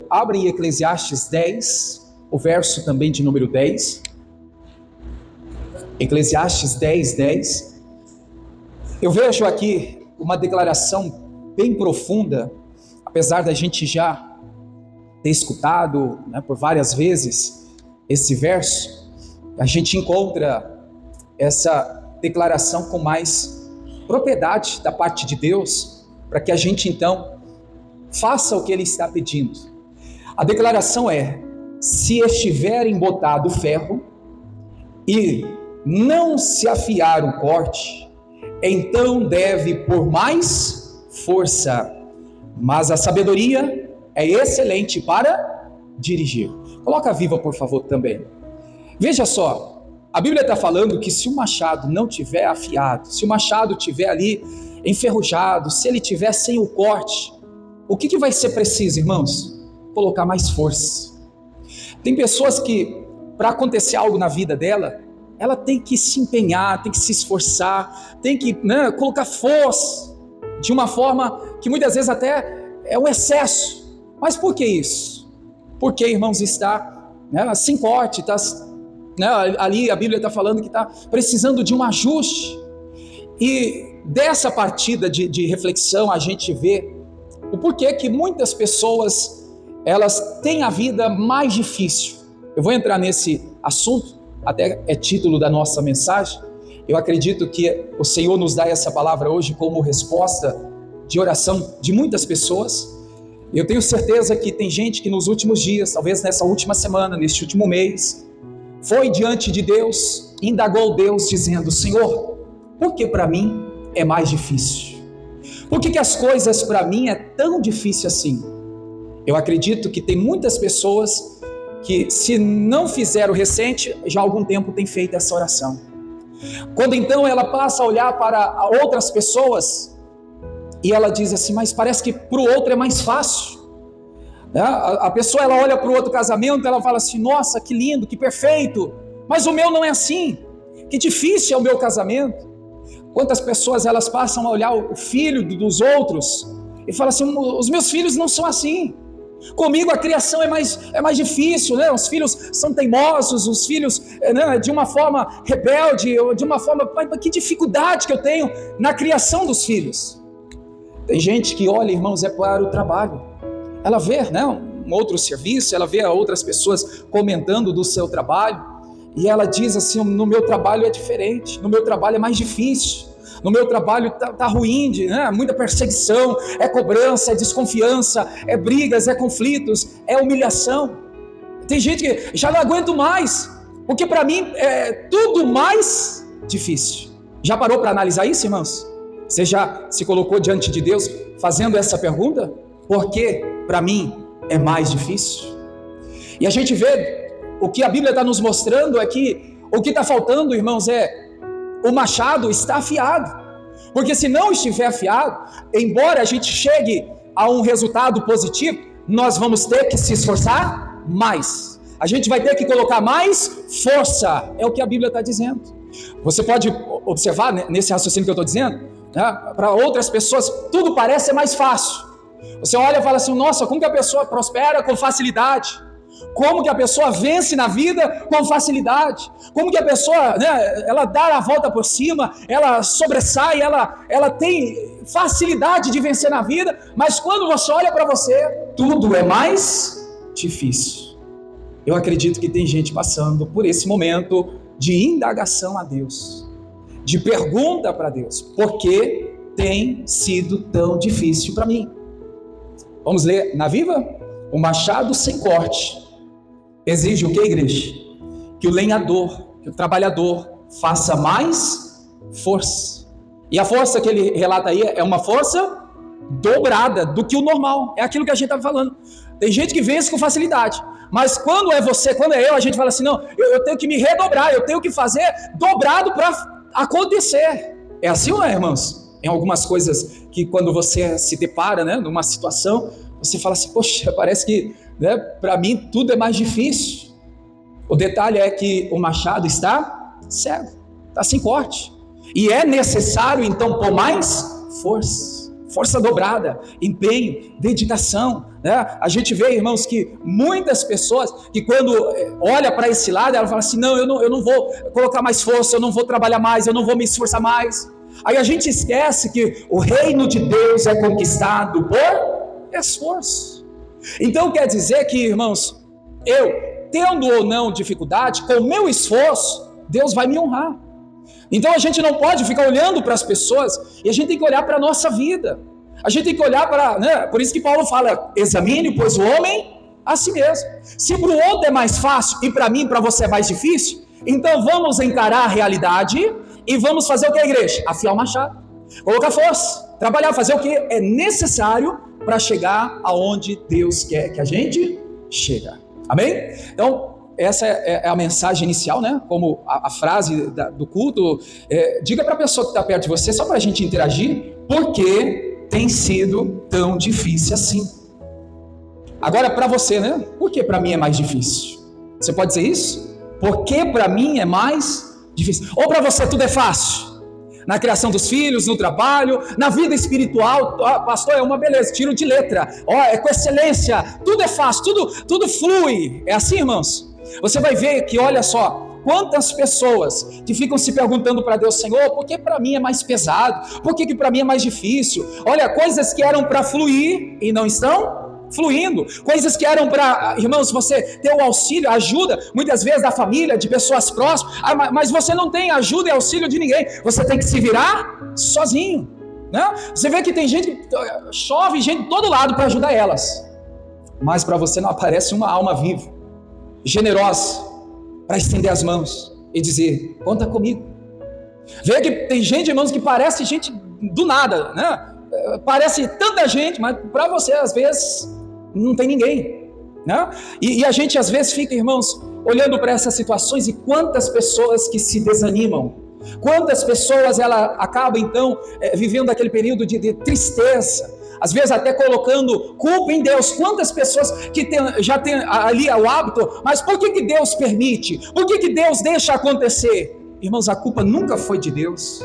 abra em Eclesiastes 10, o verso também de número 10. Eclesiastes 10, 10. Eu vejo aqui uma declaração bem profunda, apesar da gente já ter escutado, né, por várias vezes esse verso, a gente encontra essa declaração com mais propriedade da parte de Deus, para que a gente então faça o que Ele está pedindo. A declaração é: se estiver embotado o ferro e não se afiar o corte, então deve pôr mais força, mas a sabedoria é excelente para dirigir. Coloca a viva, por favor, também. Veja só, a Bíblia está falando que se o machado não tiver afiado, se o machado tiver ali enferrujado, se ele tiver sem o corte, o que vai ser preciso, irmãos? Colocar mais força. Tem pessoas que, para acontecer algo na vida dela, ela tem que se empenhar, tem que se esforçar, tem que, né, colocar força, de uma forma que muitas vezes até é um excesso. Mas por que isso? Porque, irmãos, está, né, sem corte, está, né, ali a Bíblia está falando que está precisando de um ajuste. E dessa partida de reflexão a gente vê o porquê que muitas pessoas elas têm a vida mais difícil. Eu vou entrar nesse assunto, até é título da nossa mensagem. Eu acredito que o Senhor nos dá essa palavra hoje como resposta de oração de muitas pessoas. Eu tenho certeza que tem gente que nos últimos dias, talvez nessa última semana, neste último mês, foi diante de Deus, indagou Deus dizendo: Senhor, por que para mim é mais difícil? Por que as coisas para mim é tão difícil assim? Eu acredito que tem muitas pessoas que, se não fizeram recente, já há algum tempo tem feito essa oração. Quando então ela passa a olhar para outras pessoas e ela diz assim: mas parece que para o outro é mais fácil. A pessoa ela olha para o outro casamento, ela fala assim: nossa, que lindo, que perfeito, mas o meu não é assim, que difícil é o meu casamento. Quantas pessoas elas passam a olhar o filho dos outros e falam assim: os meus filhos não são assim, comigo a criação é mais difícil, né? Os filhos são teimosos, os filhos, né, de uma forma rebelde, ou de uma forma, que dificuldade que eu tenho na criação dos filhos. Tem gente que olha, irmãos, é para o trabalho, ela vê, né, um outro serviço, ela vê outras pessoas comentando do seu trabalho, e ela diz assim: no meu trabalho é diferente, no meu trabalho é mais difícil, no meu trabalho tá ruim, né? Muita perseguição, é cobrança, é desconfiança, é brigas, é conflitos, é humilhação. Tem gente que já não aguento mais, porque para mim é tudo mais difícil. Já parou para analisar isso, irmãos? Você já se colocou diante de Deus fazendo essa pergunta? Por que para mim é mais difícil? E a gente vê, o que a Bíblia está nos mostrando é que o que está faltando, irmãos, é o machado está afiado. Porque se não estiver afiado, embora a gente chegue a um resultado positivo, nós vamos ter que se esforçar mais. A gente vai ter que colocar mais força, é o que a Bíblia está dizendo. Você pode observar nesse raciocínio que eu estou dizendo, né? Para outras pessoas tudo parece mais fácil. Você olha e fala assim: nossa, como que a pessoa prospera com facilidade? Como que a pessoa vence na vida com facilidade? Como que a pessoa, né, ela dá a volta por cima, ela sobressai, ela tem facilidade de vencer na vida, mas quando você olha para você, tudo é mais difícil. Eu acredito que tem gente passando por esse momento de indagação a Deus, de pergunta para Deus: por que tem sido tão difícil para mim? Vamos ler na Viva? O machado sem corte exige o que, igreja? Que o lenhador, que o trabalhador faça mais força. E a força que ele relata aí é uma força dobrada do que o normal. É aquilo que a gente está falando. Tem gente que vence com facilidade, mas quando é você, quando é eu, a gente fala assim: não, eu tenho que me redobrar, eu tenho que fazer dobrado para acontecer. É assim ou não é, irmãos? Em algumas coisas que quando você se depara, né, numa situação, você fala assim: poxa, parece que, né, para mim tudo é mais difícil. O detalhe é que o machado está cego, está sem corte, e é necessário então pôr mais força. força dobrada, empenho, dedicação, né? A gente vê, irmãos, que muitas pessoas que quando olha para esse lado, ela fala assim, não, eu não vou colocar mais força, eu não vou trabalhar mais, eu não vou me esforçar mais. Aí a gente esquece que o reino de Deus é conquistado por esforço. Então quer dizer que, irmãos, eu, tendo ou não dificuldade, com o meu esforço, Deus vai me honrar. Então a gente não pode ficar olhando para as pessoas, e a gente tem que olhar para a nossa vida. A gente tem que olhar para, né? Por isso que Paulo fala, examine, pois o homem a si mesmo. Se para o outro é mais fácil, e para mim, para você é mais difícil, então vamos encarar a realidade, e vamos fazer o que, a igreja? Afiar o machado, colocar força, trabalhar, fazer o que é necessário para chegar aonde Deus quer que a gente chegue. Amém? Então, essa é a mensagem inicial, né? Como a frase do culto. Diga para a pessoa que está perto de você, só para a gente interagir, por que tem sido tão difícil assim? Agora, para você, né? Por que para mim é mais difícil? Você pode dizer isso? Por que para mim é mais difícil? Ou para você tudo é fácil? Na criação dos filhos, no trabalho, na vida espiritual, pastor, é uma beleza, tiro de letra, é com excelência, tudo é fácil, tudo flui. É assim, irmãos? Você vai ver que, olha só, quantas pessoas que ficam se perguntando para Deus, Senhor, por que para mim é mais pesado? Por que para mim é mais difícil? Olha, coisas que eram para fluir e não estão fluindo, coisas que eram para, irmãos, você ter o auxílio, ajuda, muitas vezes da família, de pessoas próximas, mas você não tem ajuda e auxílio de ninguém, você tem que se virar sozinho, né? Você vê que tem gente que chove gente de todo lado para ajudar elas, mas para você não aparece uma alma viva, generosa, para estender as mãos e dizer, conta comigo. Vê que tem gente, irmãos, que parece gente do nada, né? Parece tanta gente, mas para você às vezes não tem ninguém, né? E a gente às vezes fica, irmãos, olhando para essas situações, e quantas pessoas que se desanimam, quantas pessoas ela acaba então vivendo aquele período de tristeza, às vezes até colocando culpa em Deus. Quantas pessoas que já tem ali o hábito, mas por que Deus permite? Por que Deus deixa acontecer? Irmãos, a culpa nunca foi de Deus.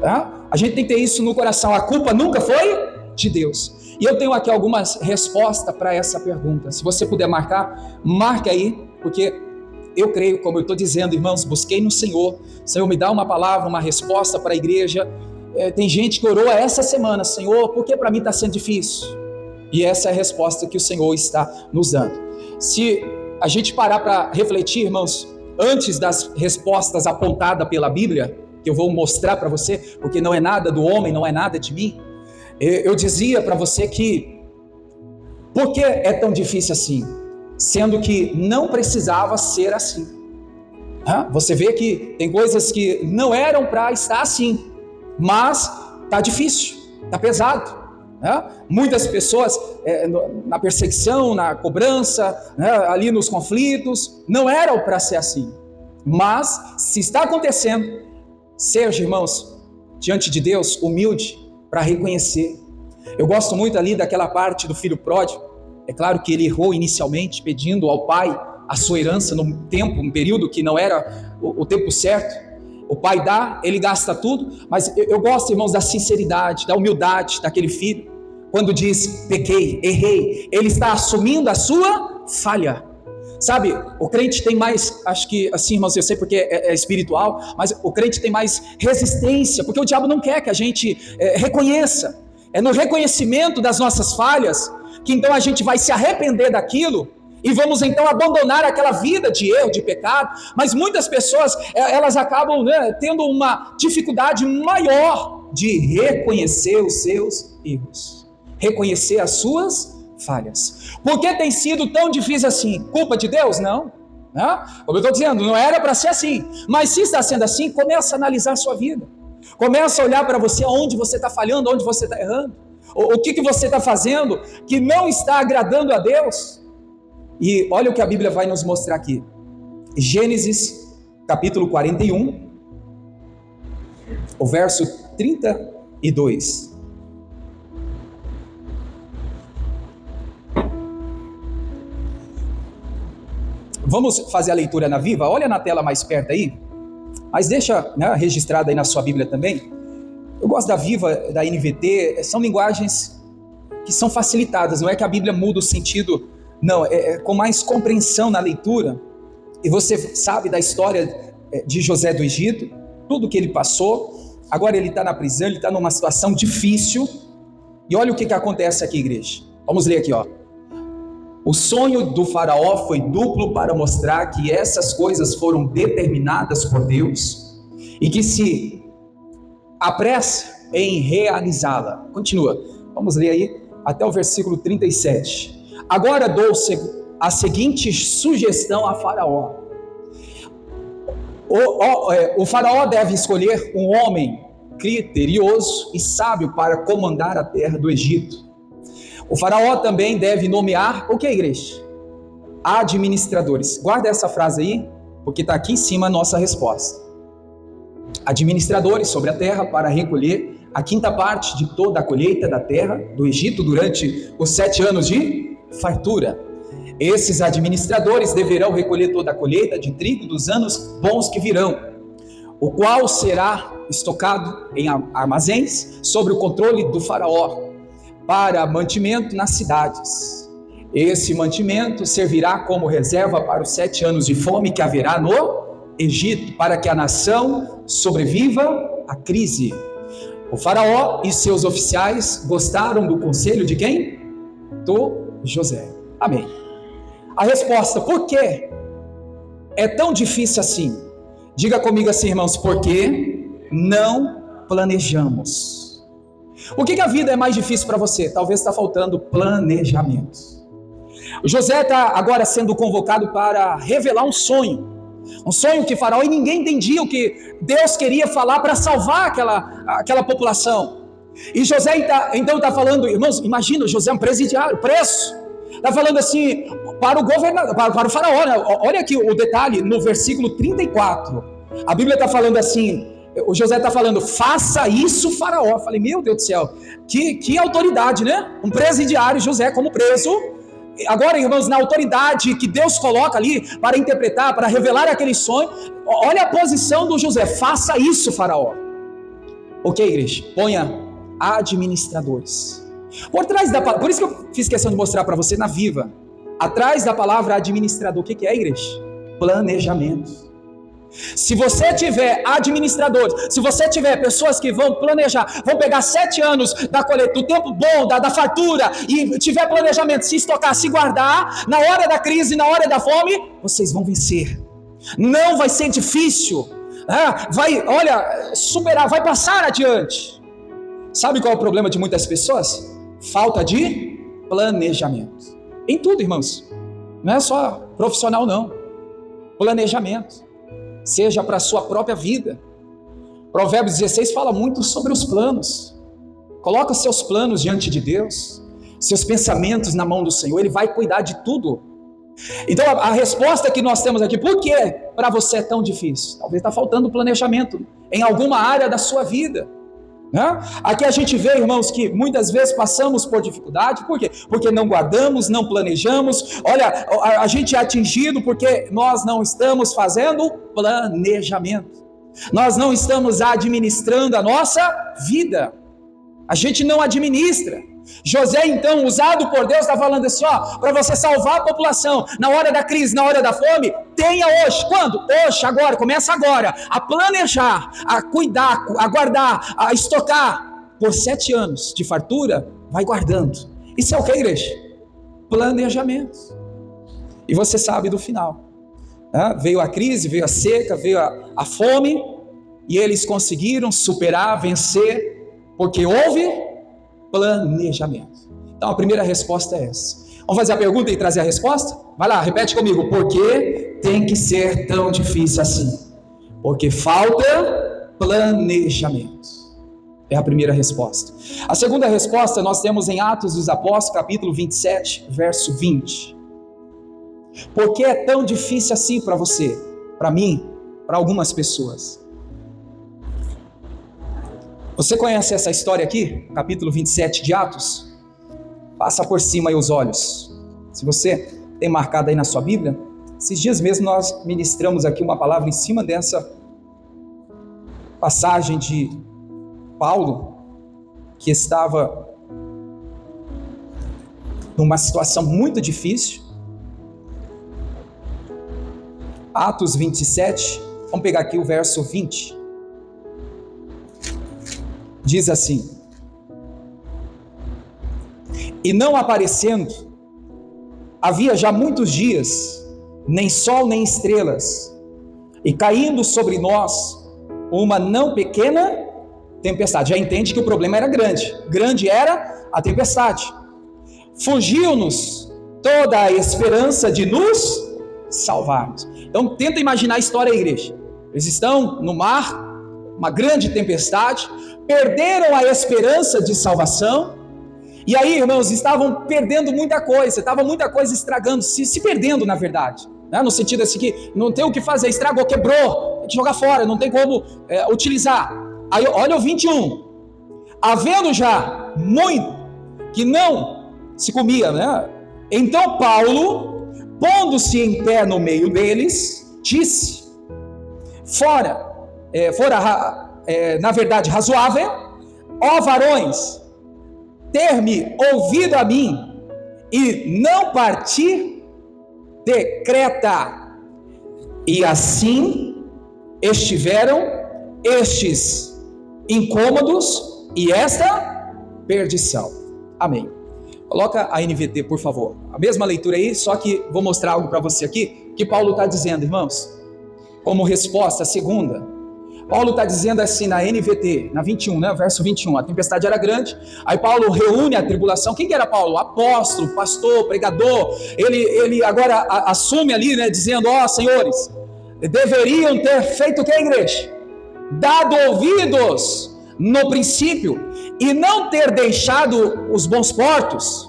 A gente tem que ter isso no coração, a culpa nunca foi de Deus. E eu tenho aqui algumas respostas para essa pergunta. Se você puder marcar, marque aí, porque eu creio, como eu estou dizendo, irmãos, busquei no Senhor. Senhor, me dá uma palavra, uma resposta para a igreja. Tem gente que orou essa semana, Senhor, por que para mim está sendo difícil? E essa é a resposta que o Senhor está nos dando. Se a gente parar para refletir, irmãos, antes das respostas apontadas pela Bíblia, que eu vou mostrar para você, porque não é nada do homem, não é nada de mim, eu dizia para você que, por que é tão difícil assim? Sendo que não precisava ser assim. Você vê que tem coisas que não eram para estar assim, mas está difícil, está pesado. Muitas pessoas na perseguição, na cobrança, ali nos conflitos, não eram para ser assim. Mas, se está acontecendo, seja, irmãos, diante de Deus, humilde para reconhecer. Eu gosto muito ali daquela parte do filho pródigo. É claro que ele errou inicialmente, pedindo ao pai a sua herança num tempo, um período que não era o tempo certo. O pai dá, ele gasta tudo, mas eu gosto, irmãos, da sinceridade, da humildade daquele filho. Quando diz, pequei, errei, ele está assumindo a sua falha. Sabe, o crente tem mais, acho que assim, irmãos, eu sei porque é espiritual, mas o crente tem mais resistência, porque o diabo não quer que a gente reconheça. É no reconhecimento das nossas falhas que então a gente vai se arrepender daquilo e vamos então abandonar aquela vida de erro, de pecado. Mas muitas pessoas, elas acabam tendo uma dificuldade maior de reconhecer os seus erros, reconhecer as suas falhas. Por que tem sido tão difícil assim? Culpa de Deus? Não. Como eu estou dizendo, não era para ser assim. Mas se está sendo assim, começa a analisar a sua vida. Começa a olhar para você, onde você está falhando, onde você está errando. O que você está fazendo que não está agradando a Deus. E olha o que a Bíblia vai nos mostrar aqui. Gênesis capítulo 41, o verso 32. Vamos fazer a leitura na Viva? Olha na tela mais perto aí, mas deixa registrado aí na sua Bíblia também. Eu gosto da Viva, da NVT, são linguagens que são facilitadas, não é que a Bíblia muda o sentido, não, é com mais compreensão na leitura. E você sabe da história de José do Egito, tudo que ele passou. Agora ele está na prisão, ele está numa situação difícil. E olha o que acontece aqui, igreja. Vamos ler aqui, ó. O sonho do faraó foi duplo para mostrar que essas coisas foram determinadas por Deus e que se apressa em realizá-la. Continua, vamos ler aí até o versículo 37. Agora dou a seguinte sugestão a faraó. O faraó deve escolher um homem criterioso e sábio para comandar a terra do Egito. O faraó também deve nomear, o que, igreja? Administradores. Guarda essa frase aí, porque está aqui em cima a nossa resposta. Administradores sobre a terra para recolher a quinta parte de toda a colheita da terra do Egito durante os 7 anos de fartura. Esses administradores deverão recolher toda a colheita de trigo dos anos bons que virão, o qual será estocado em armazéns sob o controle do faraó, para mantimento nas cidades. Esse mantimento servirá como reserva para os 7 anos de fome que haverá no Egito, para que a nação sobreviva à crise. O faraó e seus oficiais gostaram do conselho de quem? Do José. Amém. A resposta, por que é tão difícil assim? Diga comigo assim, irmãos, porque não planejamos. O que a vida é mais difícil para você? Talvez está faltando planejamento. O José está agora sendo convocado para revelar um sonho que faraó, e ninguém entendia o que Deus queria falar para salvar aquela população. E José então está falando, irmãos, imagina, José é um presidiário, preso, está falando assim para o governador, para o faraó, né? Olha aqui o detalhe no versículo 34, a Bíblia está falando assim, o José está falando, faça isso, faraó. Eu falei, meu Deus do céu, que autoridade, né? Um presidiário, José como preso. Agora, irmãos, na autoridade que Deus coloca ali para interpretar, para revelar aquele sonho, olha a posição do José, faça isso, faraó. Ok, igreja, ponha administradores. Por trás da palavra, por isso que eu fiz questão de mostrar para você na Viva, atrás da palavra administrador, o que é, igreja? Planejamento. Se você tiver administradores, se você tiver pessoas que vão planejar, vão pegar 7 anos da colheita, do tempo bom, da fartura, e tiver planejamento, se estocar, se guardar, na hora da crise, na hora da fome, vocês vão vencer. Não vai ser difícil, vai, olha, superar, vai passar adiante. Sabe qual é o problema de muitas pessoas? Falta de planejamento. Em tudo, irmãos. Não é só profissional, não. Planejamento. Seja para a sua própria vida. Provérbios 16 fala muito sobre os planos. Coloca seus planos diante de Deus, seus pensamentos na mão do Senhor, Ele vai cuidar de tudo. Então a resposta que nós temos aqui, por que para você é tão difícil? Talvez está faltando planejamento em alguma área da sua vida, né? Aqui a gente vê, irmãos, que muitas vezes passamos por dificuldade. Por quê? Porque não guardamos, não planejamos. Olha, a gente é atingido porque nós não estamos fazendo planejamento, nós não estamos administrando a nossa vida, a gente não administra. José, então, usado por Deus, está falando assim, ó, para você salvar a população, na hora da crise, na hora da fome, tenha hoje. Quando? Hoje, agora, começa agora, a planejar, a cuidar, a guardar, a estocar, por 7 anos de fartura, vai guardando. Isso é o que, igreja? Planejamento. E você sabe do final, né? Veio a crise, veio a seca, veio a fome, e eles conseguiram superar, vencer, porque houve planejamento. Então a primeira resposta é essa. Vamos fazer a pergunta e trazer a resposta? Vai lá, repete comigo. Por que tem que ser tão difícil assim? Porque falta planejamento. É a primeira resposta. A segunda resposta nós temos em Atos dos Apóstolos, capítulo 27, verso 20. Por que é tão difícil assim para você, para mim, para algumas pessoas? Você conhece essa história aqui, capítulo 27 de Atos? Passa por cima aí os olhos. Se você tem marcado aí na sua Bíblia, esses dias mesmo nós ministramos aqui uma palavra em cima dessa passagem Paulo, que estava numa situação muito difícil. Atos 27, vamos pegar aqui o verso 20. Diz assim: e não aparecendo, havia já muitos dias, nem sol nem estrelas, e caindo sobre nós uma não pequena tempestade. Já entende que o problema era grande. Grande era a tempestade. Fugiu-nos toda a esperança de nos salvarmos. Então tenta imaginar a história, igreja. Eles estão no mar, uma grande tempestade, perderam a esperança de salvação. E aí, irmãos, estavam perdendo muita coisa, estava muita coisa estragando, se perdendo, na verdade, né? No sentido assim que não tem o que fazer, estragou, quebrou, tem que jogar fora, não tem como utilizar. Aí olha o 21, havendo já muito que não se comia, né? Então Paulo, pondo-se em pé no meio deles, disse: fora, na verdade razoável, ó varões, ter-me ouvido a mim e não partir de Creta. E assim estiveram estes incômodos e esta perdição. Amém. Coloca a NVT, por favor. A mesma leitura aí, só que vou mostrar algo para você aqui, que Paulo está dizendo, irmãos, como resposta, segunda. Paulo está dizendo assim na NVT, na 21, né, verso 21, a tempestade era grande, aí Paulo reúne a tribulação. Quem que era Paulo? Apóstolo, pastor, pregador. Ele agora assume ali, né, dizendo: ó, senhores, deveriam ter feito o que, a igreja? Dado ouvidos no princípio e não ter deixado os bons portos.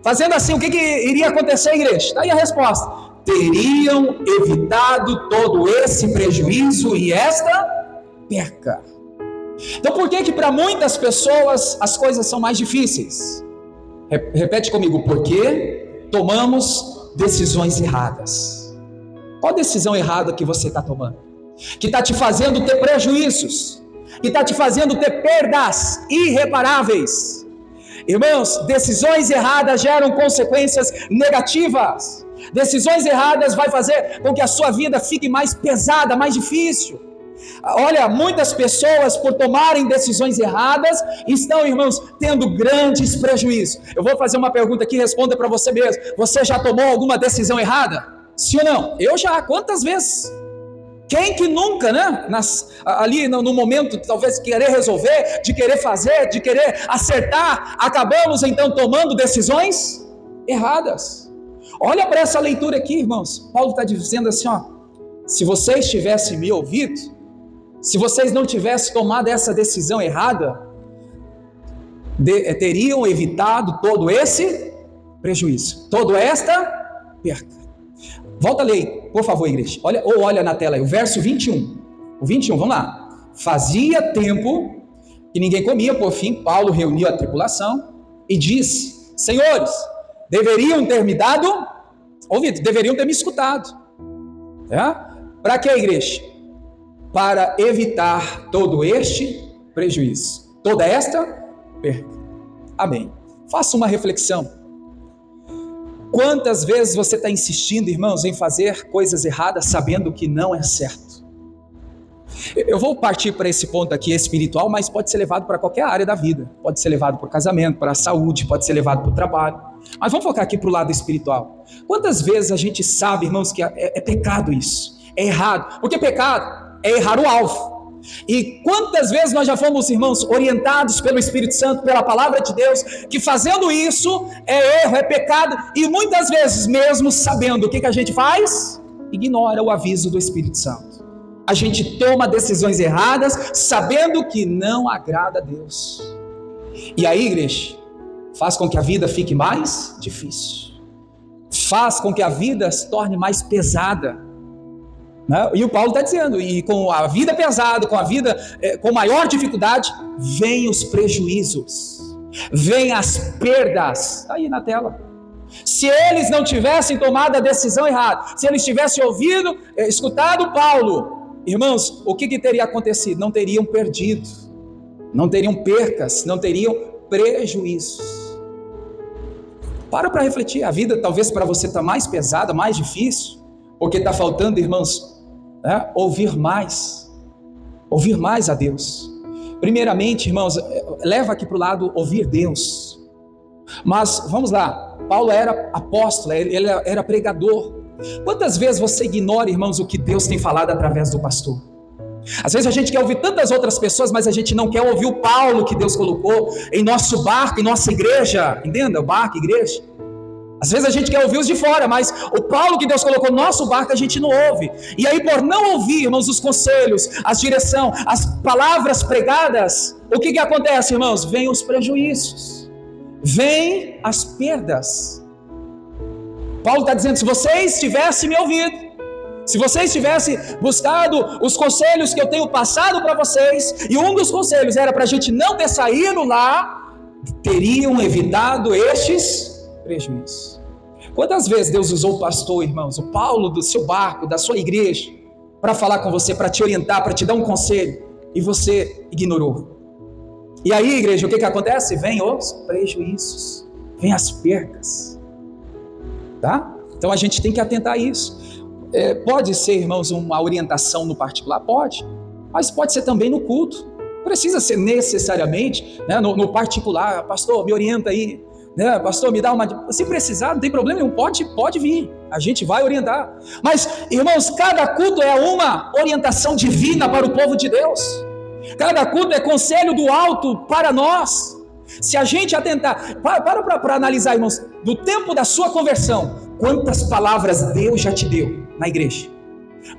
Fazendo assim, o que iria acontecer, igreja? Está aí a resposta: teriam evitado todo esse prejuízo e esta perca. Então por que para muitas pessoas as coisas são mais difíceis? Repete comigo: porque tomamos decisões erradas. Qual decisão errada que você está tomando? Que está te fazendo ter prejuízos, que está te fazendo ter perdas irreparáveis. Irmãos, decisões erradas geram consequências negativas. Decisões erradas vai fazer com que a sua vida fique mais pesada, mais difícil. Olha, muitas pessoas, por tomarem decisões erradas, estão, irmãos, tendo grandes prejuízos. Eu vou fazer uma pergunta aqui, responda para você mesmo. Você já tomou alguma decisão errada? Sim ou não? Eu já, quantas vezes? Quem que nunca, né? Ali no momento, talvez, de querer resolver, de querer fazer, de querer acertar, acabamos então tomando decisões erradas. Olha para essa leitura aqui, irmãos. Paulo está dizendo assim, ó: se vocês tivessem me ouvido, se vocês não tivessem tomado essa decisão errada, teriam evitado todo esse prejuízo, toda esta perca. Volta a ler, por favor, igreja. Olha na tela aí, o verso 21. O 21, vamos lá. Fazia tempo que ninguém comia, por fim, Paulo reuniu a tripulação e disse: senhores, deveriam ter me dado ouvido, deveriam ter me escutado. Para que, igreja? Para evitar todo este prejuízo, toda esta perda. Amém. Faça uma reflexão. Quantas vezes você está insistindo, irmãos, em fazer coisas erradas sabendo que não é certo? Eu vou partir para esse ponto aqui espiritual, mas pode ser levado para qualquer área da vida. Pode ser levado para o casamento, para a saúde, pode ser levado para o trabalho. Mas vamos focar aqui para o lado espiritual. Quantas vezes a gente sabe, irmãos, que é pecado isso? É errado. Porque pecado é errar o alvo. E quantas vezes nós já fomos, irmãos, orientados pelo Espírito Santo, pela palavra de Deus, que fazendo isso é erro, é pecado, e muitas vezes mesmo sabendo, o que a gente faz? Ignora o aviso do Espírito Santo. A gente toma decisões erradas, sabendo que não agrada a Deus. E aí, igreja, faz com que a vida fique mais difícil, faz com que a vida se torne mais pesada. E o Paulo está dizendo, e com a vida pesada, com a vida com maior dificuldade, vem os prejuízos, vem as perdas. Está aí na tela. Se eles não tivessem tomado a decisão errada, se eles tivessem escutado Paulo, irmãos, o que teria acontecido? Não teriam perdido, não teriam percas, não teriam prejuízos. Para refletir, a vida talvez para você está mais pesada, mais difícil, porque está faltando, irmãos, ouvir mais a Deus. Primeiramente, irmãos, leva aqui para o lado ouvir Deus. Mas vamos lá, Paulo era apóstolo, ele era pregador. Quantas vezes você ignora, irmãos, o que Deus tem falado através do pastor? Às vezes a gente quer ouvir tantas outras pessoas, mas a gente não quer ouvir o Paulo que Deus colocou em nosso barco, em nossa igreja. Entenda? O barco, igreja. Às vezes a gente quer ouvir os de fora, mas o Paulo que Deus colocou no nosso barco a gente não ouve. E aí, por não ouvir, irmãos, os conselhos, as direção, as palavras pregadas, o que acontece, irmãos? Vêm os prejuízos, vêm as perdas. Paulo está dizendo: se vocês tivessem me ouvido, se vocês tivessem buscado os conselhos que eu tenho passado para vocês, e um dos conselhos era para a gente não ter saído lá, teriam evitado estes prejuízos. Quantas vezes Deus usou o pastor, irmãos, o Paulo do seu barco, da sua igreja, para falar com você, para te orientar, para te dar um conselho, e você ignorou? E aí, igreja, o que acontece? Vem os prejuízos, vem as percas, tá? Então a gente tem que atentar a isso. Pode ser, irmãos, uma orientação no particular? Pode, mas pode ser também no culto. Não precisa ser necessariamente, né, no particular. Pastor, me orienta aí, né, pastor, me dá uma... Se precisar, não tem problema nenhum, pode vir, a gente vai orientar. Mas, irmãos, cada culto é uma orientação divina para o povo de Deus. Cada culto é conselho do alto para nós. Se a gente atentar, para analisar, irmãos, do tempo da sua conversão, quantas palavras Deus já te deu na igreja?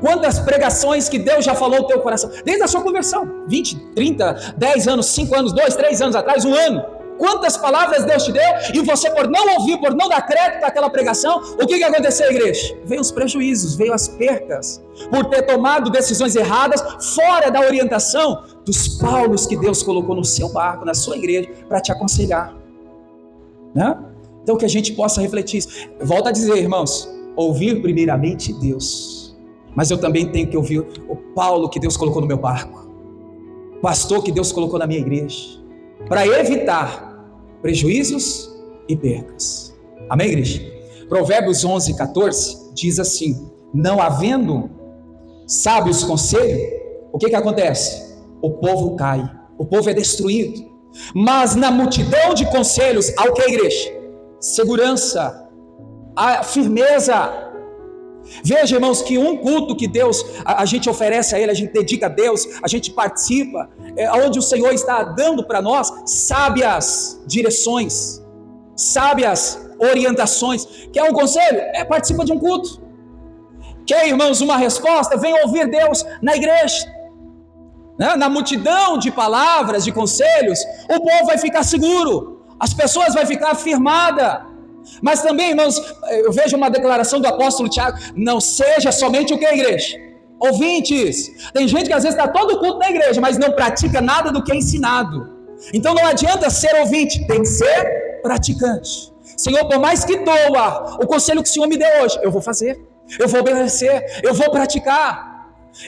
Quantas pregações que Deus já falou no teu coração, desde a sua conversão, 20, 30, 10 anos, 5 anos, 2, 3 anos atrás, 1 ano, quantas palavras Deus te deu, e você, por não ouvir, por não dar crédito àquela pregação, o que aconteceu, igreja? Veio os prejuízos, veio as percas, por ter tomado decisões erradas, fora da orientação dos Paulos que Deus colocou no seu barco, na sua igreja, para te aconselhar, né? Então que a gente possa refletir isso. Volto a dizer, irmãos, ouvir primeiramente Deus, mas eu também tenho que ouvir o Paulo que Deus colocou no meu barco, o pastor que Deus colocou na minha igreja, para evitar prejuízos e percas. Amém, igreja? Provérbios 11:14 diz assim: não havendo sábios conselho, o que acontece? O povo cai, o povo é destruído. Mas na multidão de conselhos, há o que, igreja? Segurança, a firmeza. Veja, irmãos, que um culto que Deus, a gente oferece a Ele, a gente dedica a Deus, a gente participa, onde o Senhor está dando para nós sábias direções, sábias orientações. Quer um conselho? Participa de um culto. Quer, irmãos, uma resposta? Vem ouvir Deus na igreja. Na multidão de palavras, de conselhos, o povo vai ficar seguro, as pessoas vão ficar firmadas. Mas também, irmãos, eu vejo uma declaração do apóstolo Tiago: não seja somente o que, igreja? Ouvintes. Tem gente que às vezes está todo culto na igreja, mas não pratica nada do que é ensinado. Então não adianta ser ouvinte, tem que ser praticante. Senhor, por mais que doa o conselho que o Senhor me deu hoje, eu vou fazer, eu vou obedecer, eu vou praticar.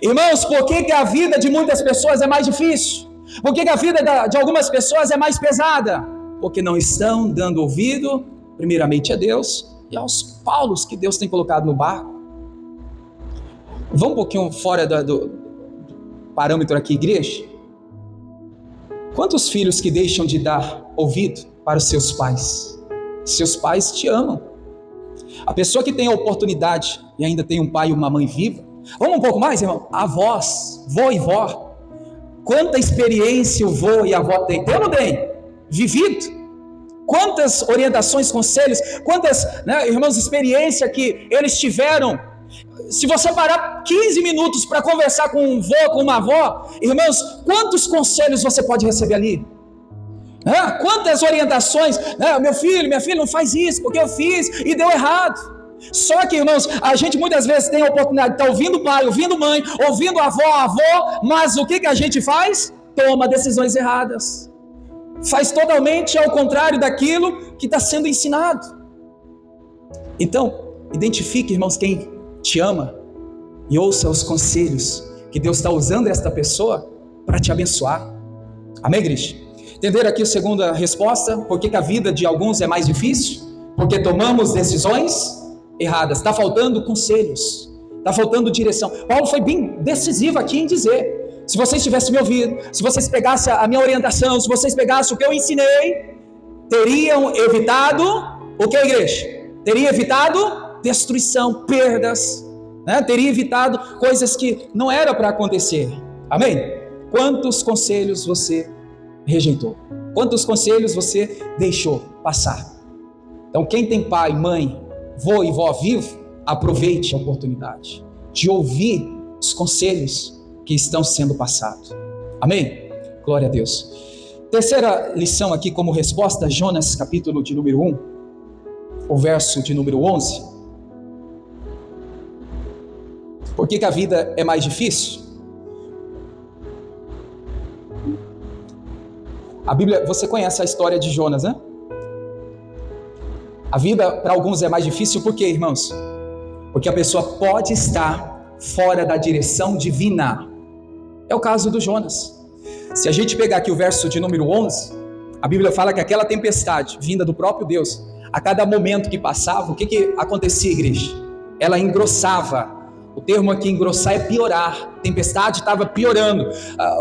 Irmãos, por que a vida de muitas pessoas é mais difícil? Por que a vida de algumas pessoas é mais pesada? Porque não estão dando ouvido primeiramente a Deus e aos Paulos que Deus tem colocado no barco. Vamos um pouquinho fora do parâmetro aqui, igreja. Quantos filhos que deixam de dar ouvido para os seus pais? Seus pais te amam. A pessoa que tem a oportunidade e ainda tem um pai e uma mãe viva, vamos um pouco mais, irmão? Avós, vô e vó. Quanta experiência o vô e a avó têm? Tem ou não tem? Vivido. Quantas orientações, conselhos, quantas, irmãos, experiência que eles tiveram. Se você parar 15 minutos para conversar com um vô, com uma avó, irmãos, quantos conselhos você pode receber ali? Quantas orientações? Meu filho, minha filha, não faz isso, porque eu fiz e deu errado. Só que, irmãos, a gente muitas vezes tem a oportunidade de estar ouvindo o pai, ouvindo mãe, ouvindo a avó, mas o que a gente faz? Toma decisões erradas. Faz totalmente ao contrário daquilo que está sendo ensinado. Então, identifique, irmãos, quem te ama e ouça os conselhos que Deus está usando esta pessoa para te abençoar. Amém, igreja? Entenderam aqui a segunda resposta? Por que a vida de alguns é mais difícil? Porque tomamos decisões erradas. Está faltando conselhos, está faltando direção. Paulo foi bem decisivo aqui em dizer: se vocês tivessem me ouvido, se vocês pegassem a minha orientação, se vocês pegassem o que eu ensinei, teriam evitado o que, igreja? Teria evitado destruição, perdas, né? Teria evitado coisas que não era para acontecer. Amém? Quantos conselhos você rejeitou? Quantos conselhos você deixou passar? Então, quem tem pai, mãe, vô e vó vivo, aproveite a oportunidade de ouvir os conselhos que estão sendo passados. Amém? Glória a Deus. Terceira lição aqui como resposta, Jonas capítulo de número 1, o verso de número 11. Por que a vida é mais difícil? A Bíblia, você conhece a história de Jonas, né? A vida para alguns é mais difícil por quê, irmãos? Porque a pessoa pode estar fora da direção divina. É o caso do Jonas. Se a gente pegar aqui o verso de número 11, a Bíblia fala que aquela tempestade vinda do próprio Deus, a cada momento que passava, o que acontecia, igreja? Ela engrossava. O termo aqui engrossar é piorar. A tempestade estava piorando.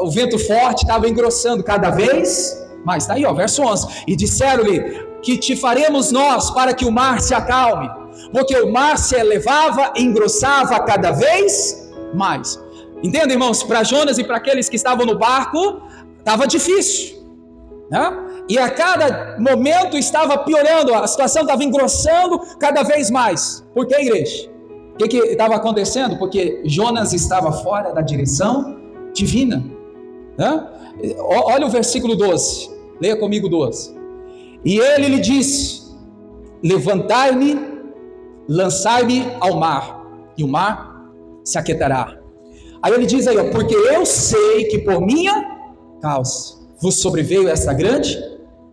O vento forte estava engrossando cada vez mais. Está aí, ó, verso 11. E disseram-lhe: que te faremos nós para que o mar se acalme? Porque o mar se elevava e engrossava cada vez mais. Entendem, irmãos? Para Jonas e para aqueles que estavam no barco, estava difícil, né? E a cada momento estava piorando, a situação estava engrossando cada vez mais. Por que, igreja? O que estava acontecendo? Porque Jonas estava fora da direção divina, né? Olha o versículo 12, leia comigo 12. E ele lhe disse: levantai-me, lançai-me ao mar, e o mar se aquietará. Aí ele diz aí, ó, porque eu sei que por minha causa vos sobreveio essa grande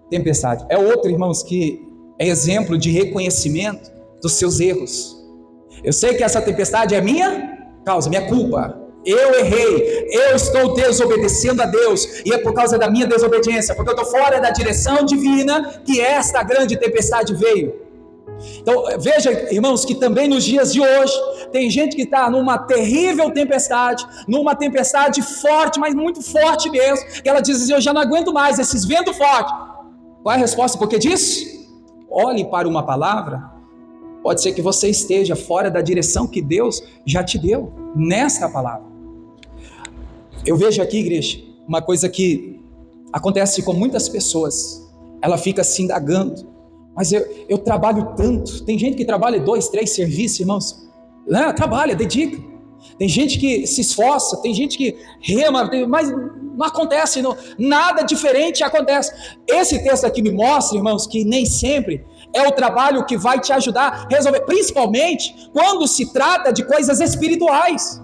tempestade. É outro, irmãos, que é exemplo de reconhecimento dos seus erros. Eu sei que essa tempestade é minha causa, minha culpa. Eu errei, eu estou desobedecendo a Deus, e é por causa da minha desobediência, porque eu estou fora da direção divina, que esta grande tempestade veio. Então veja, irmãos, que também nos dias de hoje, tem gente que está numa terrível tempestade, numa tempestade forte, mas muito forte mesmo, que ela diz assim: eu já não aguento mais esses ventos fortes. Qual é a resposta por que disso? Olhe para uma palavra. Pode ser que você esteja fora da direção que Deus já te deu, nesta palavra. Eu vejo aqui, igreja, uma coisa que acontece com muitas pessoas. Ela fica se indagando: mas eu trabalho tanto. Tem gente que trabalha 2, 3 serviços, irmãos, né? Trabalha, dedica. Tem gente que se esforça, tem gente que rema, mas não acontece, não, nada diferente acontece. Esse texto aqui me mostra, irmãos, que nem sempre é o trabalho que vai te ajudar a resolver, principalmente quando se trata de coisas espirituais.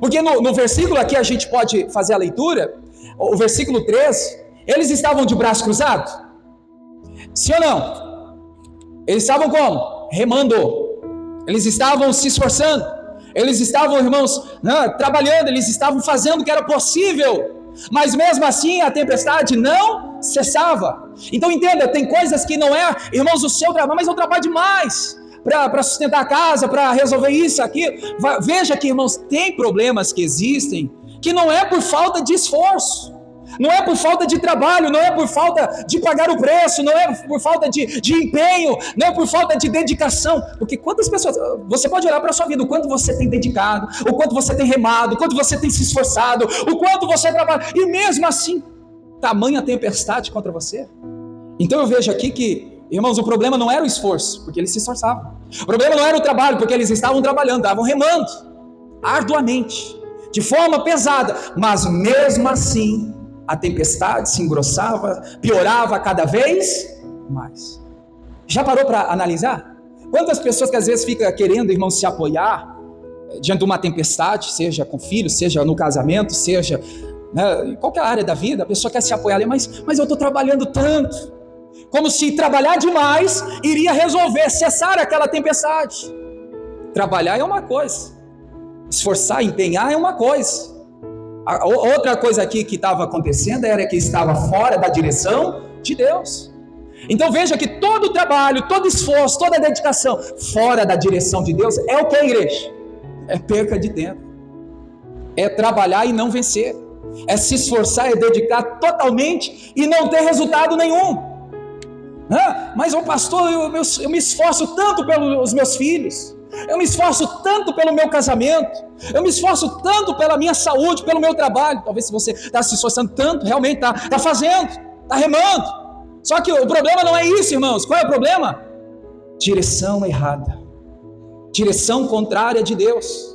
Porque no versículo aqui a gente pode fazer a leitura, o versículo 13, eles estavam de braço cruzado? Sim ou não? Eles estavam como? Remando. Eles estavam se esforçando. Eles estavam, irmãos, trabalhando. Eles estavam fazendo o que era possível. Mas mesmo assim a tempestade não cessava. Então entenda, tem coisas que não é, irmãos, o seu trabalho, mas eu trabalho demais para sustentar a casa, para resolver isso, aquilo. Veja que, irmãos, tem problemas que existem que não é por falta de esforço, não é por falta de trabalho, não é por falta de pagar o preço, não é por falta de empenho, não é por falta de dedicação. Porque quantas pessoas, você pode olhar para a sua vida, o quanto você tem dedicado, o quanto você tem remado, o quanto você tem se esforçado, o quanto você trabalha, e mesmo assim, tamanha tempestade contra você. Então eu vejo aqui que, irmãos, o problema não era o esforço, porque eles se esforçavam. O problema não era o trabalho, porque eles estavam trabalhando, estavam remando, arduamente, de forma pesada, mas mesmo assim, a tempestade se engrossava, piorava cada vez mais. Já parou para analisar? Quantas pessoas que às vezes ficam querendo, irmão, se apoiar diante de uma tempestade, seja com filhos, seja no casamento, seja, né, em qualquer área da vida, a pessoa quer se apoiar ali, mas eu estou trabalhando tanto, como se trabalhar demais iria resolver, cessar aquela tempestade. Trabalhar é uma coisa, esforçar, empenhar é uma coisa, Outra coisa aqui que estava acontecendo era que estava fora da direção de Deus. Então veja que todo o trabalho, todo esforço, toda a dedicação fora da direção de Deus é o que, igreja? É perca de tempo, é trabalhar e não vencer, é se esforçar e dedicar totalmente e não ter resultado nenhum. Mas o pastor, eu me esforço tanto pelos meus filhos, eu me esforço tanto pelo meu casamento, eu me esforço tanto pela minha saúde, pelo meu trabalho. Talvez se você está se esforçando tanto, realmente está fazendo, está remando. Só que o problema não é isso, irmãos. Qual é o problema? Direção errada, direção contrária de Deus.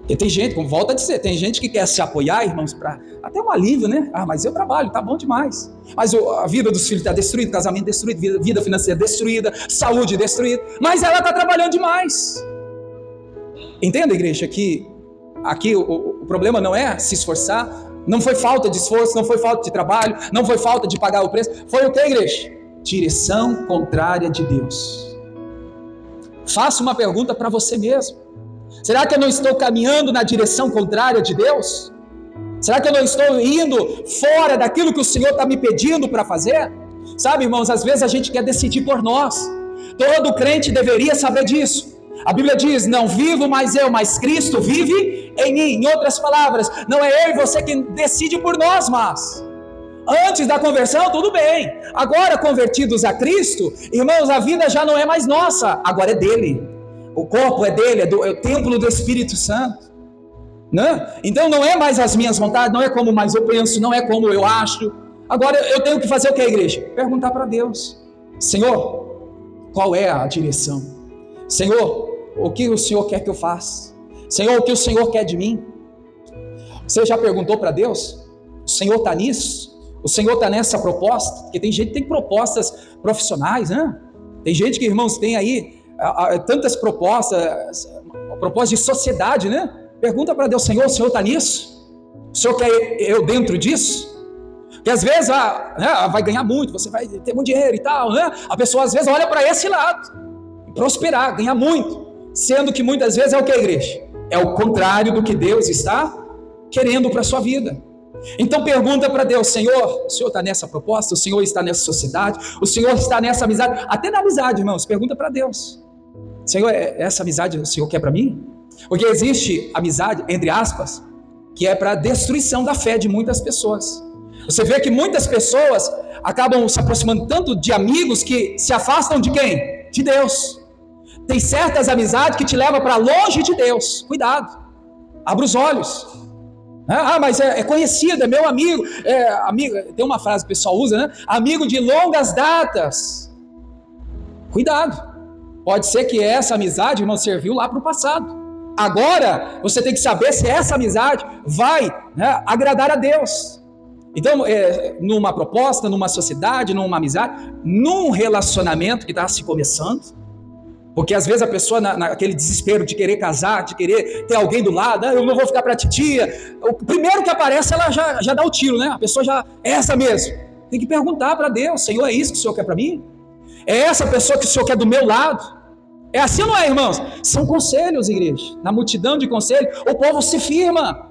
E tem gente, como volta a dizer, tem gente que quer se apoiar, irmãos, para até um alívio, né? Mas eu trabalho, tá bom demais. Mas a vida dos filhos está destruída, casamento destruído, vida financeira destruída, saúde destruída. Mas ela está trabalhando demais. Entenda, igreja, que aqui o problema não é se esforçar, não foi falta de esforço, não foi falta de trabalho, não foi falta de pagar o preço. Foi o que, igreja? Direção contrária de Deus. Faça uma pergunta para você mesmo. Será que eu não estou caminhando na direção contrária de Deus? Será que eu não estou indo fora daquilo que o Senhor está me pedindo para fazer? Sabe, irmãos, às vezes a gente quer decidir por nós. Todo crente deveria saber disso. A Bíblia diz, não vivo mais eu, mas Cristo vive em mim. Em outras palavras, não é eu e você que decide por nós, mas antes da conversão, tudo bem. Agora, convertidos a Cristo, irmãos, a vida já não é mais nossa, agora é dele. O corpo é dele, é o templo do Espírito Santo. Né? Então não é mais as minhas vontades, não é como mais eu penso, não é como eu acho. Agora eu tenho que fazer o que, igreja? Perguntar para Deus: Senhor, qual é a direção? Senhor, o que o Senhor quer que eu faça? Senhor, o que o Senhor quer de mim? Você já perguntou para Deus? O Senhor está nisso? O Senhor está nessa proposta? Porque tem gente que tem propostas profissionais, né? Tem gente que, irmãos, tem aí tantas propostas de sociedade, né? Pergunta para Deus: Senhor, o Senhor está nisso? O Senhor quer eu dentro disso? Porque às vezes vai ganhar muito, você vai ter muito dinheiro e tal, né? A pessoa às vezes olha para esse lado, prosperar, ganhar muito, sendo que muitas vezes é o que, igreja? É o contrário do que Deus está querendo para a sua vida. Então pergunta para Deus: Senhor, o Senhor está nessa proposta? O Senhor está nessa sociedade? O Senhor está nessa amizade? Até na amizade, irmãos, pergunta para Deus: Senhor, essa amizade o Senhor quer para mim? Porque existe amizade, entre aspas, que é para a destruição da fé de muitas pessoas. Você vê que muitas pessoas acabam se aproximando tanto de amigos que se afastam de quem? De Deus. Tem certas amizades que te levam para longe de Deus. Cuidado, abra os olhos. Mas é conhecido, é meu amigo, amigo. Tem uma frase que o pessoal usa, né? Amigo de longas datas. Cuidado, pode ser que essa amizade, irmão, serviu lá para o passado. Agora, você tem que saber se essa amizade vai, né, agradar a Deus. Então, numa proposta, numa sociedade, numa amizade, num relacionamento que está se começando, porque às vezes a pessoa, naquele desespero de querer casar, de querer ter alguém do lado, eu não vou ficar para titia, o primeiro que aparece, ela já dá o tiro, né? A pessoa já é essa mesmo. Tem que perguntar para Deus: Senhor, é isso que o Senhor quer para mim? É essa pessoa que o Senhor quer do meu lado? É assim ou não é, irmãos? São conselhos, igreja. Na multidão de conselhos, o povo se firma.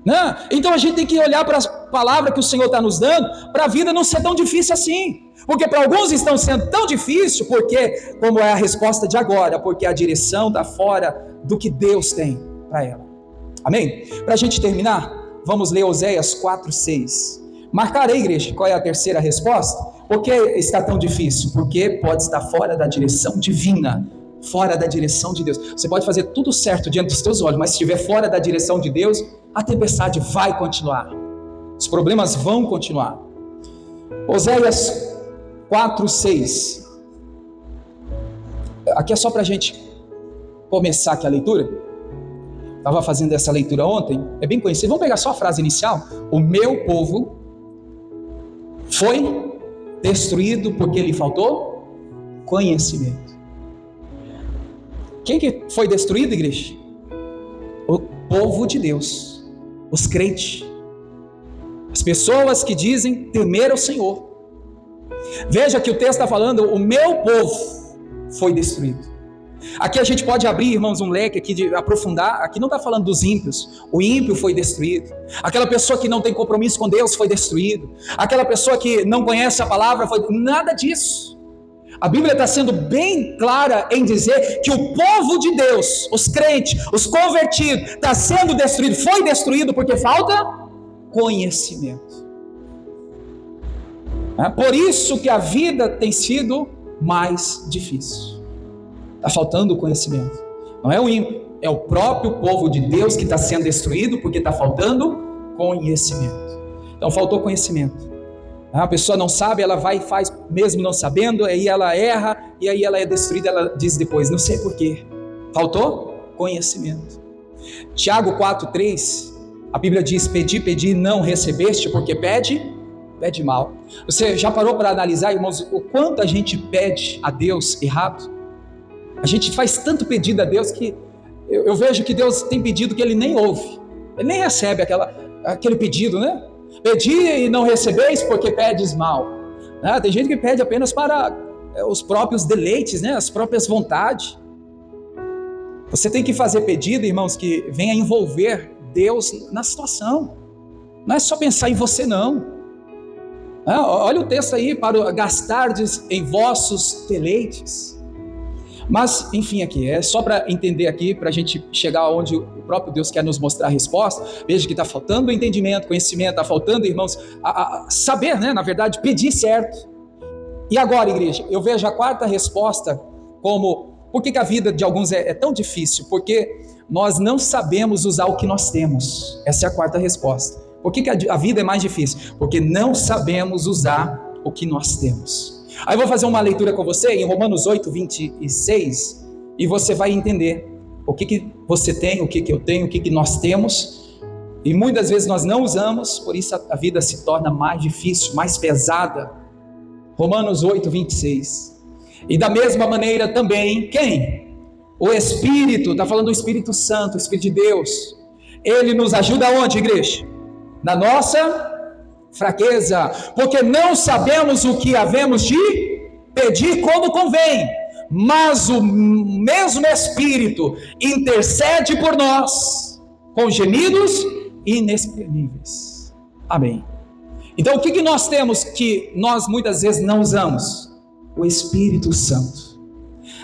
Né? Então a gente tem que olhar para as palavras que o Senhor está nos dando, para a vida não ser tão difícil assim. Porque para alguns estão sendo tão difícil, porque, como é a resposta de agora, porque a direção está fora do que Deus tem para ela. Amém? Para a gente terminar, vamos ler Oséias 4:6. Marcar aí, igreja, qual é a terceira resposta? Por que está tão difícil? Porque pode estar fora da direção divina, fora da direção de Deus. Você pode fazer tudo certo diante dos teus olhos, mas se estiver fora da direção de Deus, a tempestade vai continuar, os problemas vão continuar. Oséias 4:6. Aqui é só para a gente começar aqui a leitura. Estava fazendo essa leitura ontem, é bem conhecido. Vamos pegar só a frase inicial: o meu povo foi destruído porque lhe faltou conhecimento. Quem que foi destruído, igreja? O povo de Deus, os crentes, as pessoas que dizem temer ao Senhor. Veja que o texto está falando: o meu povo foi destruído. Aqui a gente pode abrir, irmãos, um leque aqui de aprofundar. Aqui não está falando dos ímpios. O ímpio foi destruído. Aquela pessoa que não tem compromisso com Deus foi destruído. Aquela pessoa que não conhece a palavra foi... Nada disso. A Bíblia está sendo bem clara em dizer que o povo de Deus, os crentes, os convertidos, está sendo destruído. Foi destruído porque falta conhecimento. É por isso que a vida tem sido mais difícil. Está faltando conhecimento. Não é o ímpio, é o próprio povo de Deus que está sendo destruído porque está faltando conhecimento. Então faltou conhecimento. A pessoa não sabe, ela vai e faz mesmo não sabendo, aí ela erra e aí ela é destruída. Ela diz depois, não sei porquê. Faltou conhecimento. Tiago 4,3, a Bíblia diz: pedi, pedi, não recebeste, porque pede mal. Você já parou para analisar, irmãos, o quanto a gente pede a Deus errado? A gente faz tanto pedido a Deus que eu vejo que Deus tem pedido que Ele nem ouve, Ele nem recebe aquele pedido, né? Pedi e não recebeis porque pedes mal. Tem gente que pede apenas para os próprios deleites, né? As próprias vontades. Você tem que fazer pedido, irmãos, que venha envolver Deus na situação. Não é só pensar em você, não. Olha o texto aí, para gastardes em vossos deleites. Mas, enfim, aqui, é só para entender aqui, para a gente chegar onde o próprio Deus quer nos mostrar a resposta. Veja que está faltando entendimento, conhecimento, está faltando, irmãos, a saber, né, na verdade, pedir certo. E agora, igreja, eu vejo a quarta resposta como, por que a vida de alguns é tão difícil? Porque nós não sabemos usar o que nós temos. Essa é a quarta resposta. Por que a vida é mais difícil? Porque não sabemos usar o que nós temos. Aí eu vou fazer uma leitura com você em Romanos 8, 26, e você vai entender o que você tem, o que eu tenho, o que nós temos, e muitas vezes nós não usamos, por isso a vida se torna mais difícil, mais pesada. Romanos 8, 26. E da mesma maneira também, quem? O Espírito, está falando do Espírito Santo, o Espírito de Deus. Ele nos ajuda onde, igreja? Na nossa fraqueza, porque não sabemos o que havemos de pedir como convém, mas o mesmo Espírito intercede por nós com gemidos inexprimíveis. Amém. Então o que nós temos que nós muitas vezes não usamos? O Espírito Santo.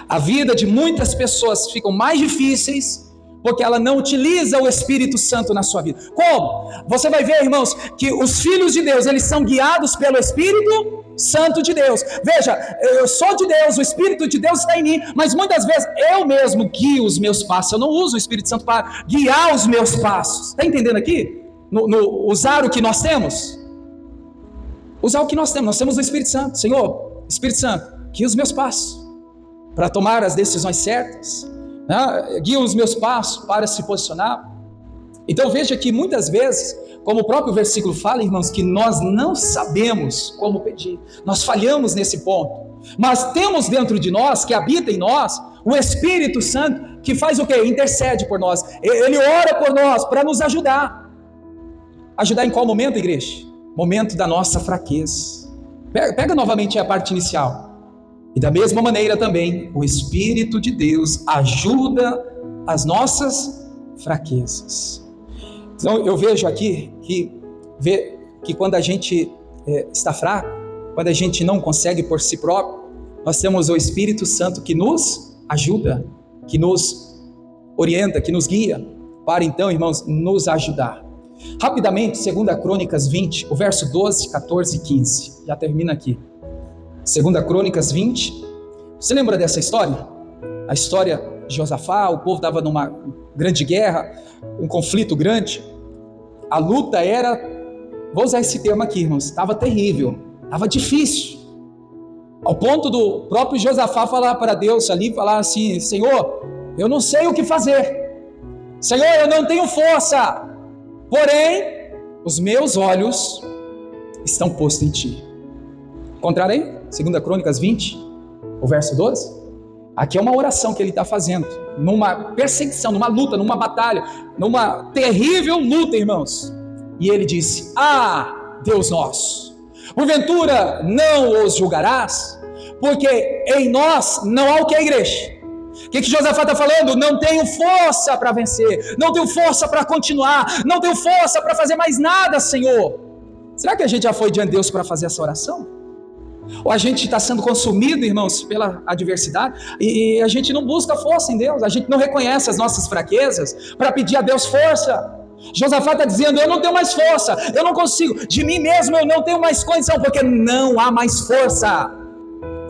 A vida de muitas pessoas fica mais difíceis porque ela não utiliza o Espírito Santo na sua vida. Como? Você vai ver, irmãos, que os filhos de Deus, eles são guiados pelo Espírito Santo de Deus. Veja, eu sou de Deus, o Espírito de Deus está em mim, mas muitas vezes eu mesmo guio os meus passos. Eu não uso o Espírito Santo para guiar os meus passos. Está entendendo aqui? No usar o que nós temos? Usar o que nós temos. Nós temos o Espírito Santo. Senhor, Espírito Santo, guia os meus passos para tomar as decisões certas. Guia os meus passos para se posicionar. Então veja que muitas vezes, como o próprio versículo fala, irmãos, que nós não sabemos como pedir, nós falhamos nesse ponto, mas temos dentro de nós, que habita em nós, o Espírito Santo, que faz o quê? Intercede por nós, ele ora por nós, para nos ajudar. Ajudar em qual momento, igreja? Momento da nossa fraqueza. Pega novamente a parte inicial. E da mesma maneira também, o Espírito de Deus ajuda as nossas fraquezas. Então eu vejo aqui que quando a gente está fraco, quando a gente não consegue por si próprio, nós temos o Espírito Santo que nos ajuda, que nos orienta, que nos guia, para então, irmãos, nos ajudar. Rapidamente, 2 Crônicas 20, o verso 12, 14 e 15, já termina aqui. 2 Crônicas 20, você lembra dessa história? A história de Josafá, o povo estava numa grande guerra, um conflito grande, a luta era, vou usar esse termo aqui, irmãos, estava terrível, estava difícil, ao ponto do próprio Josafá falar para Deus ali, falar assim: Senhor, eu não sei o que fazer, Senhor, eu não tenho força, porém, os meus olhos estão postos em Ti. Encontraram aí? 2 Crônicas 20, o verso 12. Aqui é uma oração que ele está fazendo, numa perseguição, numa luta, numa batalha, numa terrível luta, irmãos. E ele disse: Deus nosso, porventura não os julgarás? Porque em nós não há o que, igreja? O que Josafá está falando? Não tenho força para vencer, não tenho força para continuar, não tenho força para fazer mais nada, Senhor. Será que a gente já foi diante de Deus para fazer essa oração? Ou a gente está sendo consumido, irmãos, pela adversidade, e a gente não busca força em Deus, a gente não reconhece as nossas fraquezas para pedir a Deus força. Josafá está dizendo: eu não tenho mais força, eu não consigo, de mim mesmo eu não tenho mais condição, porque não há mais força.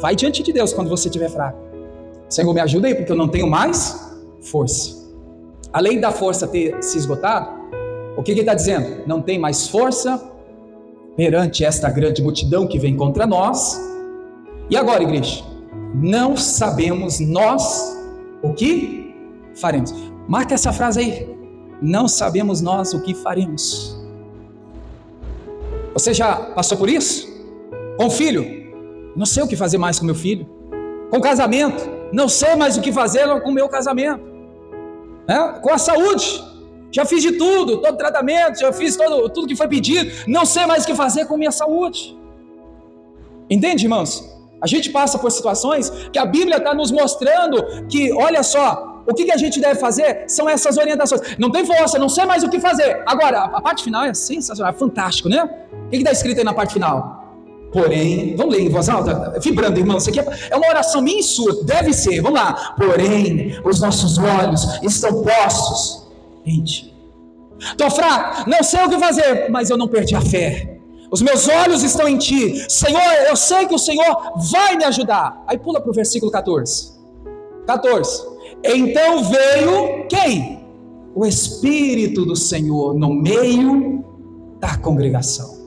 Vai diante de Deus quando você estiver fraco: Senhor, me ajuda aí, porque eu não tenho mais força. Além da força ter se esgotado, o que ele está dizendo? Não tem mais força perante esta grande multidão que vem contra nós. E agora, igreja? Não sabemos nós o que faremos. Marca essa frase aí: não sabemos nós o que faremos. Você já passou por isso? Com o filho, não sei o que fazer mais com meu filho. Com o casamento, não sei mais o que fazer com o meu casamento. Com a saúde, já fiz de tudo, todo tratamento, já fiz tudo que foi pedido, não sei mais o que fazer com minha saúde. Entende, irmãos? A gente passa por situações que a Bíblia está nos mostrando que, olha só, o que a gente deve fazer são essas orientações. Não tem força, não sei mais o que fazer. Agora, a parte final é sensacional, é fantástico, né? O que está escrito aí na parte final? Porém, vamos ler em voz alta, vibrando, irmão, isso aqui é uma oração minha e sua, deve ser, vamos lá. Porém, os nossos olhos estão postos em Ti. Estou fraco, não sei o que fazer, mas eu não perdi a fé. Os meus olhos estão em Ti. Senhor, eu sei que o Senhor vai me ajudar. Aí pula para o versículo 14. Então veio quem? O Espírito do Senhor no meio da congregação.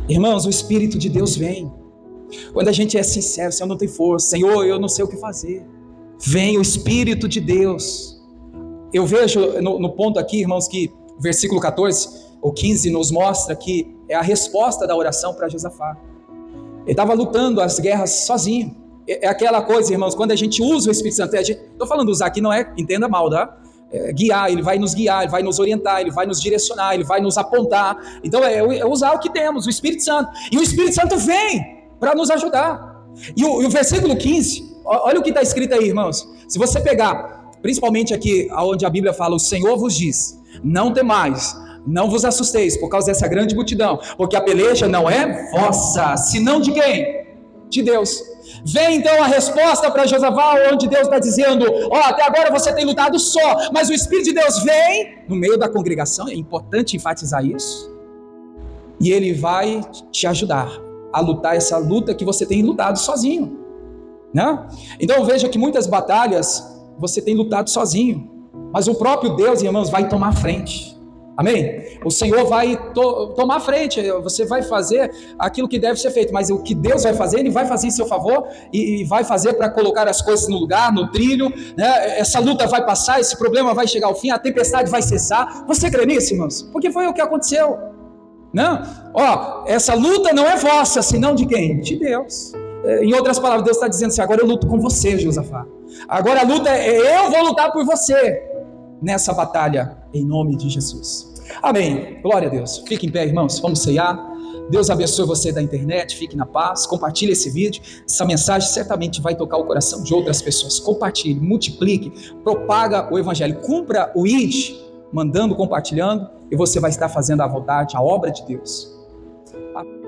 Irmãos, o Espírito de Deus vem quando a gente é sincero: Senhor, não tem força, Senhor, eu não sei o que fazer. Vem o Espírito de Deus. Eu vejo no ponto aqui, irmãos, que o versículo 14 ou 15 nos mostra que é a resposta da oração para Josafá. Ele estava lutando as guerras sozinho. É aquela coisa, irmãos, quando a gente usa o Espírito Santo, estou falando usar aqui, não é, entenda mal, tá? Guiar, ele vai nos guiar, ele vai nos orientar, ele vai nos direcionar, ele vai nos apontar. Então é usar o que temos, o Espírito Santo. E o Espírito Santo vem para nos ajudar. E o versículo 15, olha o que está escrito aí, irmãos. Se você pegar, principalmente aqui onde a Bíblia fala: o Senhor vos diz, não temais, não vos assusteis por causa dessa grande multidão, porque a peleja não é vossa, senão de quem? De Deus. Vem então a resposta para Josafá, onde Deus está dizendo: até agora você tem lutado só, mas o Espírito de Deus vem no meio da congregação. É importante enfatizar isso. E Ele vai te ajudar a lutar essa luta que você tem lutado sozinho, né? Então veja que muitas batalhas você tem lutado sozinho, mas o próprio Deus, irmãos, vai tomar a frente. Amém? O Senhor vai tomar a frente, você vai fazer aquilo que deve ser feito, mas o que Deus vai fazer, Ele vai fazer em seu favor e vai fazer para colocar as coisas no lugar, no trilho, né? Essa luta vai passar, esse problema vai chegar ao fim, a tempestade vai cessar. Você crê nisso, irmãos? Porque foi o que aconteceu, né? Essa luta não é vossa, senão de quem? De Deus. Em outras palavras, Deus está dizendo assim: agora eu luto com você, Josafá. Agora a luta eu vou lutar por você nessa batalha, em nome de Jesus. Amém. Glória a Deus. Fique em pé, irmãos. Vamos ceiar. Deus abençoe você da internet. Fique na paz. Compartilhe esse vídeo. Essa mensagem certamente vai tocar o coração de outras pessoas. Compartilhe, multiplique, propaga o evangelho. Cumpra o ID, mandando, compartilhando, e você vai estar fazendo a vontade, a obra de Deus. Amém.